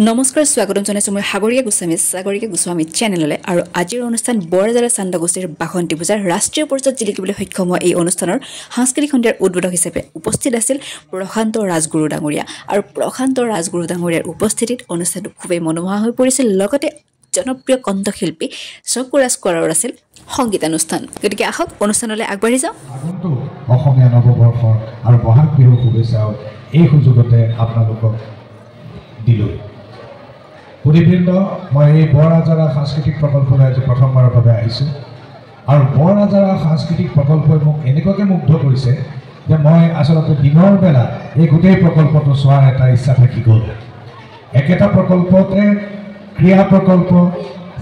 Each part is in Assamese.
নমস্কাৰ স্বাগতম জনাইছোঁ মই সাগৰিকা গোস্বামী চেনেললৈ আৰু আজিৰ অনুষ্ঠান বৰজাৰা চান্দা গোষ্ঠীৰ বাসন্তী পূজাৰ ৰাষ্ট্ৰীয় পৰ্যায়ত জিলিকিবলৈ সক্ষম হোৱা এই অনুষ্ঠানৰ সাংস্কৃতিক সন্ধিয়াৰ উদ্বোধক হিচাপে উপস্থিত আছিল প্ৰশান্ত ৰাজগুৰু ডাঙৰীয়া আৰু প্ৰশান্ত ৰাজগুৰু ডাঙৰীয়াৰ উপস্থিতিত অনুষ্ঠানটো খুবেই মনোমোহা হৈ পৰিছিল লগতে জনপ্ৰিয় কণ্ঠশিল্পী চকুৰাজ কোঁৱৰৰ আছিল সংগীতানুষ্ঠান গতিকে আহক অনুষ্ঠানলৈ আগবাঢ়ি যাওঁ অসমীয়া নৱবৰ্ষৰ আৰু বহাগ বিহুৰ শুভেচ্ছা এই সুযোগতে আপোনালোকক দিলোঁ সুধীবৃন্দ মই এই বৰৰাজাৰা সাংস্কৃতিক প্ৰকল্পলৈ আজি প্ৰথমবাৰৰ বাবে আহিছোঁ আৰু বৰৰাজাৰা সাংস্কৃতিক প্ৰকল্পই মোক এনেকুৱাকৈ মুগ্ধ কৰিছে যে মই আচলতে দিনৰ বেলা এই গোটেই প্ৰকল্পটো চোৱাৰ এটা ইচ্ছা থাকি গ'ল একেটা প্ৰকল্পতে ক্ৰীড়া প্ৰকল্প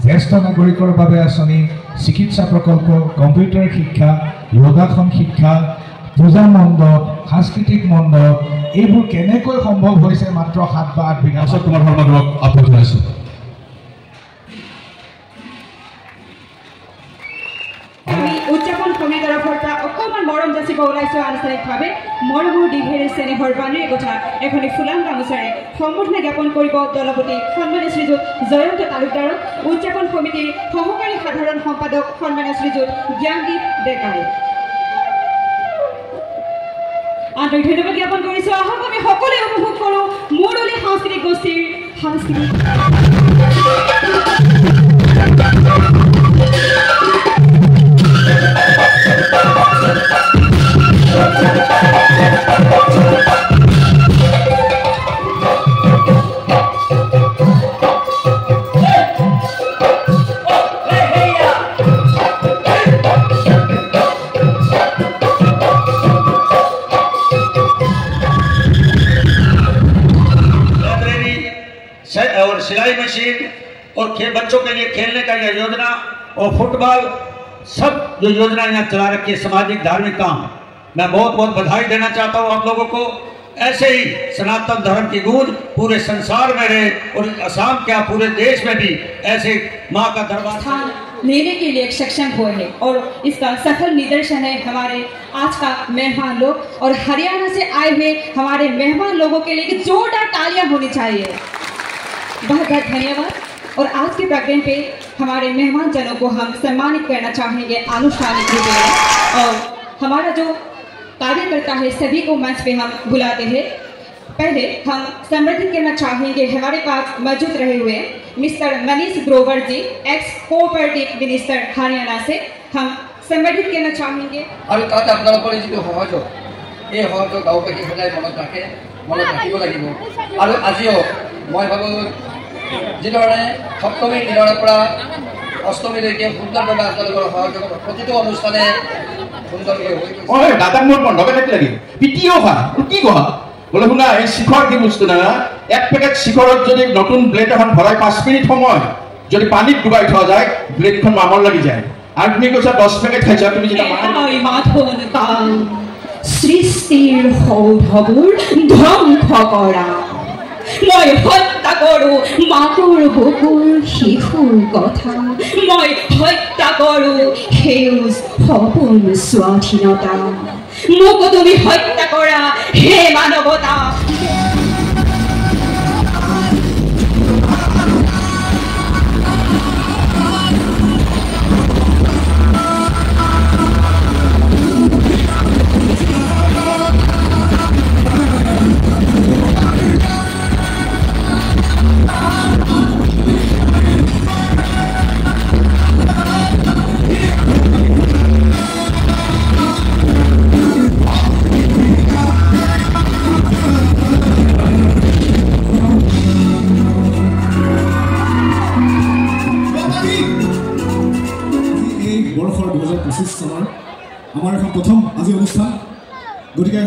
জ্যেষ্ঠ নাগৰিকৰ বাবে আঁচনি চিকিৎসা প্ৰকল্প কম্পিউটাৰ শিক্ষা যোগাসন শিক্ষা পূজা মণ্ডপ সাংস্কৃতিক মণ্ডপ এইবোৰ কেনেকৈ সম্ভৱ হৈছে মাত্ৰ 7 বা 8 বিঘা তোমাৰ ধৰ্মক আপত্তি জনাইছোঁ আমি উদযাপন কমিটিৰ পৰা অকমান মৰম যাচিব ওলাইছোঁ আনুষ্ঠানিকভাৱে মৰমৰ দীঘেৰে চেনেহৰ বাণীৰ কথা এখনি ফুলাম গামোচাৰে সম্বৰ্ধনা জ্ঞাপন কৰিব দলপতি সন্মানীয় শ্ৰীযুত জয়ন্ত তালুকদাৰক উদযাপন সমিতিৰ সহকাৰী সাধাৰণ সম্পাদক সন্মানীয় শ্ৰীযুত জ্ঞানদীপ ডেকাই আন্তৰিক ধন্যবাদ জ্ঞাপন কৰিছোঁ আহক আমি সকলোৱে উপভোগ কৰোঁ মুৰলী সাংস্কৃতিক গোষ্ঠীৰ সাংস্কৃতিক और सिलाई मशीन और बच्चों के लिए खेलने का यह योजना और फुटबॉल सब जो योजना यहाँ चला रखी है सामाजिक धार्मिक काम मैं बहुत बहुत बधाई देना चाहता हूँ आप लोगों को ऐसे ही सनातन धर्म की गूंज पूरे संसार में रहे और असम क्या पूरे देश में भी ऐसे माँ का दरबार लेने के लिए सक्षम हुए हैं और इसका सफल निदर्शन है हमारे आज का मेहमान लोग और हरियाणा से आए हुए हमारे मेहमान लोगों के लिए जोरदार तालियां होनी चाहिए बहुत बहुत धन्यवाद और आज के प्रोग्राम पे हमारे मेहमान जनों को हम सम्मानित करना चाहेंगे आनुष्ठानिक रूप में और हमारा जो कार्यकर्ता है सभी को मंच पे हम बुलाते हैं पहले हम संबोधित करना चाहेंगे हमारे पास मौजूद रहे हुए मिस्टर मनीष ग्रोवर जी एक्स कोऑपरेटिव मिनिस्टर हरियाणा से हम संबोधित करना चाहेंगे और তাতে আপোনালোকৰ যিটো সহযোগ এই সহযোগ গাঁওবাসী সদায় মনত ৰাখিব লাগিব আৰু আজিও মই ভাবোঁ যিধৰণে সপ্তমীৰ দিনৰ পৰা অষ্টমীলৈকে সুন্দৰভাৱে আপোনালোকৰ সহযোগ প্ৰতিটো অনুষ্ঠানে সুন্দৰকৈ হৈ দাদা মোৰ বন্ধকে থাকি লাগে পিটিও খা কি কোৱা বলে শুনা এই শিখৰ কি বস্তু না এক পেকেট শিখৰত যদি নতুন ব্লেড এখন ভৰাই 5 মিনিট সময় যদি পানীত ডুবাই থোৱা যায় ব্লেডখন মামৰ লাগি যায় আৰু তুমি কৈছা 10 পেকেট খাইছা তুমি যেটা মাথন সৃষ্টিৰ সৌধবোৰ ধ্বংস কৰা মই হত্যা কৰোঁ মাকৰ বুকুৰ শিশুৰ কথা মই হত্যা কৰোঁ সেউজ সপোন স্বাধীনতা মোক তুমি হত্যা কৰা হে মানৱতা আমাৰ এখন প্ৰথম আজি অনুষ্ঠান গতিকে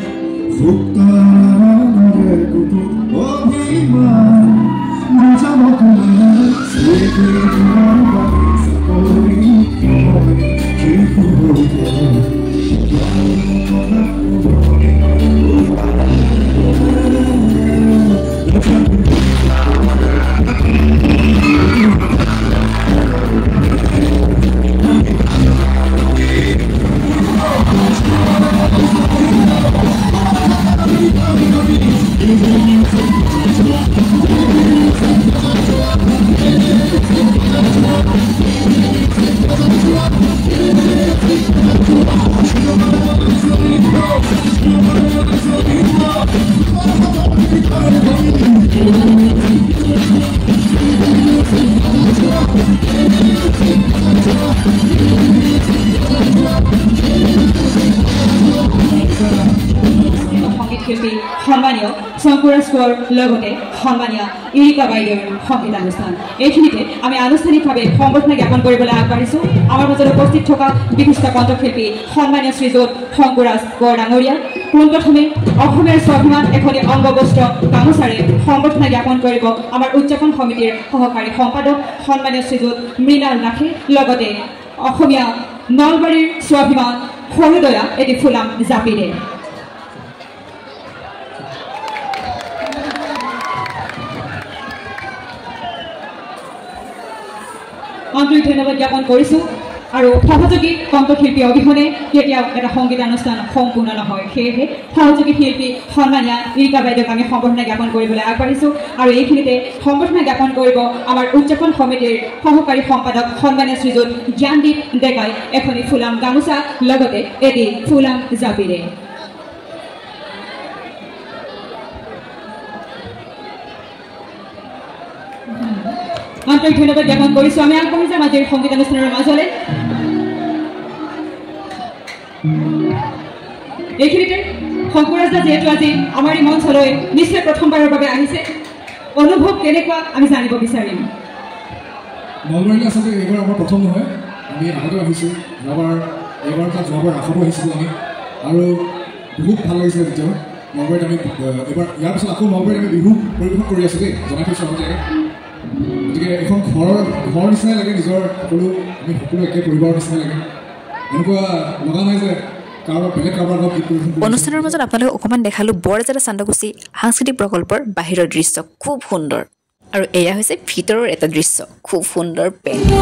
Thank you. শংকুৰাজ কোঁৱৰ লগতে সন্মানীয় ইৰিকা বাইদেউৰ সংগীতানুষ্ঠান এইখিনিতে আমি আনুষ্ঠানিকভাৱে সম্বৰ্ধনা জ্ঞাপন কৰিবলৈ আগবাঢ়িছোঁ আমাৰ মাজত উপস্থিত থকা বিশিষ্ট কণ্ঠশিল্পী সন্মানীয় শ্ৰীযুত শংকুৰাজ কোঁৱৰ ডাঙৰীয়া পোনপ্ৰথমে অসমীয়াৰ স্বাভিমান এখনি অংগবস্ত্ৰ গামোচাৰে সম্বৰ্ধনা জ্ঞাপন কৰিব আমাৰ উদযাপন সমিতিৰ সহকাৰী সম্পাদক সন্মানীয় শ্ৰীযুত মৃণাল নাথে লগতে অসমীয়া নলবাৰীৰ স্বাভিমান সৰুদয়া এটি ফুলাম জাপিৰে আন্তৰিক ধন্যবাদ জ্ঞাপন কৰিছোঁ আৰু সহযোগী কণ্ঠশিল্পী অবিহনে কেতিয়াও এটা সংগীতানুষ্ঠান সম্পূৰ্ণ নহয় সেয়েহে সহযোগী শিল্পী সন্মানীয় ইৰিকা বাইদেউক আমি সম্বৰ্ধনা জ্ঞাপন কৰিবলৈ আগবাঢ়িছোঁ আৰু এইখিনিতে সম্বৰ্ধনা জ্ঞাপন কৰিব আমাৰ উদযাপন সমিতিৰ সহকাৰী সম্পাদক সন্মানীয় শ্ৰীযুত জ্ঞানদীপ ডেকাই এখনি ফুলাম গামোচা লগতে এটি ফুলাম জাপিৰে আন্তৰিক ধন্যবাদ জ্ঞাপন কৰিছোঁ আমি আগবাঢ়ি যাম আজিৰ সংগীতানুষ্ঠানৰ মাজলৈ এইখিনিতে শংকুৰাজ দা যিহেতু আজি আমাৰ এই মঞ্চলৈ নিশ্চয় প্ৰথমবাৰৰ বাবে আহিছে অনুভৱ কেনেকুৱা আমি জানিব বিচাৰিম নলবাৰীলৈ আচলতে এইবাৰ আমাৰ প্ৰথম নহয় আমি আগতে আহিছোঁ এইবাৰ যোৱাবাৰ ৰাসতো আহিছিলোঁ আমি আৰু বহুত ভাল লাগিছিলে তেতিয়া নলবাৰীত আমি এইবাৰ ইয়াৰ পিছত আকৌ নলবাৰীত আমি বিহু পৰিৱেশন কৰি আছোঁ দেই জনাই থৈছোঁ আগতীয়াকৈ গতিকে এখন ঘৰৰ নিচিনাই লাগে নিজৰ সকলো আমি সকলো একে পৰিবাৰৰ নিচিনাই লাগে এনেকুৱা লগা নাই যে অনুষ্ঠানৰ মাজত আপোনালোকে অকণমান দেখালোঁ বৰজাৰা চান্দকুছি সাংস্কৃতিক প্ৰকল্পৰ বাহিৰৰ দৃশ্য খুব সুন্দৰ আৰু এয়া হৈছে ভিতৰৰ এটা দৃশ্য খুব সুন্দৰ পেইণ্টিং